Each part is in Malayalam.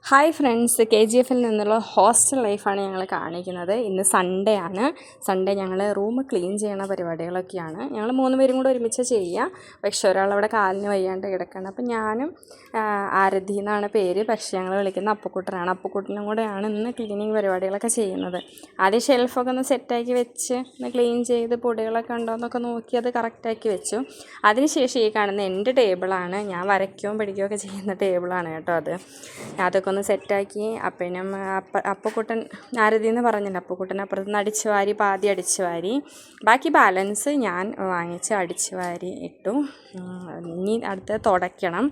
ഹായ് ഫ്രണ്ട്സ്, KGF-ൽ നിന്നുള്ള ഹോസ്റ്റൽ ലൈഫാണ് ഞങ്ങൾ കാണിക്കുന്നത്. ഇന്ന് സൺഡേ ആണ്. സൺഡേ ഞങ്ങൾ റൂം ക്ലീൻ ചെയ്യണ പരിപാടികളൊക്കെയാണ്. ഞങ്ങൾ 3 പേരും കൂടെ ഒരുമിച്ച് ചെയ്യുക. പക്ഷേ ഒരാളവിടെ കാലിന് വയ്യാണ്ട് കിടക്കണം. അപ്പം ഞാനും ആരതി എന്നാണ് പേര്, പക്ഷേ ഞങ്ങൾ വിളിക്കുന്ന അപ്പുക്കുട്ടനാണ്. അപ്പുക്കുട്ടനും കൂടെയാണ് ഇന്ന് ക്ലീനിങ് പരിപാടികളൊക്കെ ചെയ്യുന്നത്. ആദ്യം ഷെൽഫൊക്കെ ഒന്ന് സെറ്റാക്കി വെച്ച് ഒന്ന് ക്ലീൻ ചെയ്ത് പൊടികളൊക്കെ ഉണ്ടോ എന്നൊക്കെ നോക്കി അത് കറക്റ്റാക്കി വെച്ചു. അതിനുശേഷം ഈ കാണുന്ന എൻ്റെ ടേബിളാണ്. ഞാൻ വരയ്ക്കുകയും പഠിക്കുകയൊക്കെ ചെയ്യുന്ന ടേബിളാണ് കേട്ടോ അത്. അതൊക്കെ ഒന്ന് സെറ്റാക്കി. അപ്പനും അപ്പുക്കുട്ടൻ ആരതി എന്ന് പറഞ്ഞില്ല, അപ്പുക്കുട്ടൻ അപ്പുറത്തുനിന്ന് അടിച്ചു വാരി, പാതി അടിച്ചു വാരി, ബാക്കി ബാലൻസ് ഞാൻ വാങ്ങിച്ച് അടിച്ചു വാരി ഇട്ടു. ഇനി അടുത്ത് തുടയ്ക്കണം.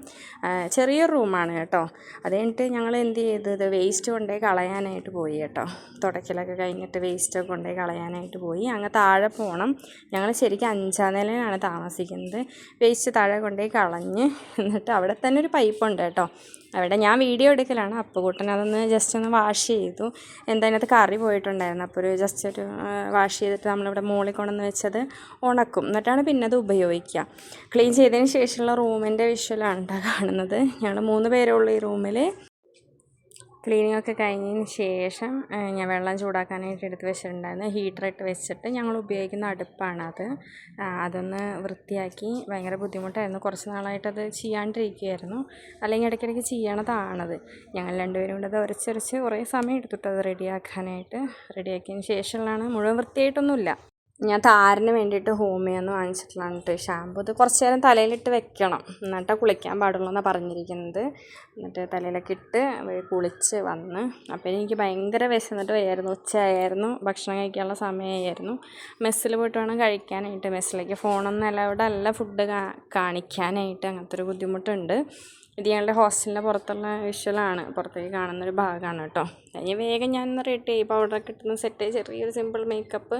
ചെറിയൊരു റൂമാണ് കേട്ടോ. അത് കഴിഞ്ഞിട്ട് ഞങ്ങൾ എന്ത് ചെയ്തത്, വേസ്റ്റ് കൊണ്ടുപോയി കളയാനായിട്ട് പോയി കേട്ടോ. തുടയ്ക്കലൊക്കെ കഴിഞ്ഞിട്ട് വേസ്റ്റൊക്കെ കൊണ്ടുപോയി കളയാനായിട്ട് പോയി. അങ്ങ് താഴെ പോകണം. ഞങ്ങൾ ശരിക്കും 5-ാം നിലയിലാണ് താമസിക്കുന്നത്. വേസ്റ്റ് താഴെ കൊണ്ടുപോയി കളഞ്ഞ് എന്നിട്ട് അവിടെ തന്നെ ഒരു പൈപ്പുണ്ട് കേട്ടോ. അവിടെ ഞാൻ വീഡിയോ എടുക്കലാണ്. അപ്പുക്കുട്ടൻ അതൊന്ന് ജസ്റ്റ് ഒന്ന് വാഷ് ചെയ്തു. അതിനകത്ത് കറി പോയിട്ടുണ്ടായിരുന്നു. അപ്പോൾ ജസ്റ്റ് ഒരു വാഷ് ചെയ്തിട്ട് നമ്മളിവിടെ മുകളിൽ കൊണ്ടുവന്ന് വെച്ചത് ഉണക്കും. എന്നിട്ടാണ് പിന്നെ അത് ഉപയോഗിക്കുക. ക്ലീൻ ചെയ്തതിന് ശേഷമുള്ള റൂമിൻ്റെ വിഷ്വലാണ് കേട്ടോ കാണുന്നത്. ഞങ്ങൾ 3 പേരേ ഉള്ളൂ ഈ റൂമിൽ. ക്ലീനിങ് ഒക്കെ കഴിഞ്ഞതിന് ശേഷം ഞാൻ വെള്ളം ചൂടാക്കാനായിട്ട് എടുത്ത് വെച്ചിട്ടുണ്ടായിരുന്നു. ഹീറ്ററിട്ട് വെച്ചിട്ട് ഞങ്ങൾ ഉപയോഗിക്കുന്ന അടുപ്പാണത്. അതൊന്ന് വൃത്തിയാക്കി. ഭയങ്കര ബുദ്ധിമുട്ടായിരുന്നു. കുറച്ച് നാളായിട്ടത് ചെയ്യാണ്ടിരിക്കുകയായിരുന്നു. അല്ലെങ്കിൽ ഇടയ്ക്കിടയ്ക്ക് ചെയ്യണതാണത്. ഞങ്ങൾ 2 പേരും കൂടെ അത് ഉരച്ചുരച്ച് കുറേ സമയം എടുത്തിട്ട് അത് റെഡിയാക്കാനായിട്ട്. റെഡിയാക്കിയതിന് ശേഷമുള്ളതാണ്. മുഴുവൻ വൃത്തിയായിട്ടൊന്നുമില്ല. ഞാൻ താരന് വേണ്ടിയിട്ട് ഹോമിയോന്ന് വാങ്ങിച്ചിട്ടുള്ളതാണ് കേട്ടോ ഷാമ്പു. ഇത് കുറച്ച് നേരം തലയിലിട്ട് വെക്കണം, എന്നിട്ട് കുളിക്കാൻ പാടുള്ളൂ എന്നാണ് പറഞ്ഞിരിക്കുന്നത്. എന്നിട്ട് തലയിലൊക്കെ ഇട്ട് കുളിച്ച് വന്ന്. അപ്പോൾ എനിക്ക് ഭയങ്കര വിശന്നിട്ട് വയ്യായിരുന്നു. ഉച്ചയായിരുന്നു, ഭക്ഷണം കഴിക്കാനുള്ള സമയമായിരുന്നു. മെസ്സിൽ പോയിട്ട് വേണം കഴിക്കാനായിട്ട്. മെസ്സിലേക്ക് ഫോണൊന്നും അലൗഡ് അല്ല ഫുഡ് കാണിക്കാനായിട്ട്. അങ്ങനത്തെ ഒരു ബുദ്ധിമുട്ടുണ്ട്. ഇത് ഞങ്ങളുടെ ഹോസ്റ്റലിൻ്റെ പുറത്തുള്ള വിഷ്വലാണ്. പുറത്തേക്ക് കാണുന്നൊരു ഭാഗമാണ് കേട്ടോ. അതിന് വേഗം ഞാനൊന്ന് റെഡി ആയി, പൗഡറൊക്കെ ഇട്ടൊന്ന് സെറ്റ്, ചെറിയൊരു സിമ്പിൾ മേക്കപ്പ്.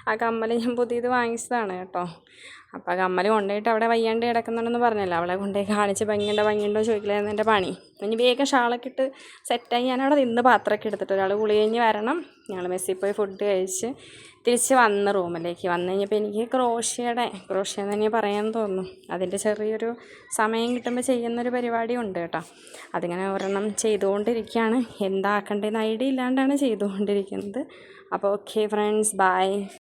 ആ കമ്മൽ ഞാൻ പുതിയത് വാങ്ങിച്ചതാണ് കേട്ടോ. അപ്പോൾ ആ കമ്മൽ കൊണ്ടുപോയിട്ട് അവിടെ വയ്യാണ്ട് കിടക്കുന്നുണ്ടെന്ന് പറഞ്ഞല്ലോ, അവളെ കൊണ്ടുപോയി കാണിച്ച് ഭംഗിയുണ്ടോ ചോദിക്കലായിരുന്നു എൻ്റെ പണി. ഇനി വേഗം ഷാളൊക്കെ ഇട്ട് സെറ്റായി ഞാനവിടെ നിന്ന് പാത്രമൊക്കെ എടുത്തിട്ട് ഒരാൾ കുളി കഴിഞ്ഞ് വരണം. ഞങ്ങൾ മെസ്സിൽ പോയി ഫുഡ് കഴിച്ച് തിരിച്ച് വന്ന് റൂമിലേക്ക് വന്നു കഴിഞ്ഞപ്പോൾ എനിക്ക് ക്രോഷ്യ തന്നെ പറയാൻ തോന്നുന്നു. അതിൻ്റെ ചെറിയൊരു സമയം കിട്ടുമ്പോൾ ചെയ്യുന്നൊരു പരിപാടി ഉണ്ട് കേട്ടോ. അതിങ്ങനെ ഒരെണ്ണം ചെയ്തുകൊണ്ടിരിക്കുകയാണ്. എന്താക്കേണ്ടതെന്ന് ഐഡിയ ഇല്ലാണ്ടാണ് ചെയ്തുകൊണ്ടിരിക്കുന്നത്. അപ്പോൾ ഓക്കെ ഫ്രണ്ട്സ്, ബൈ.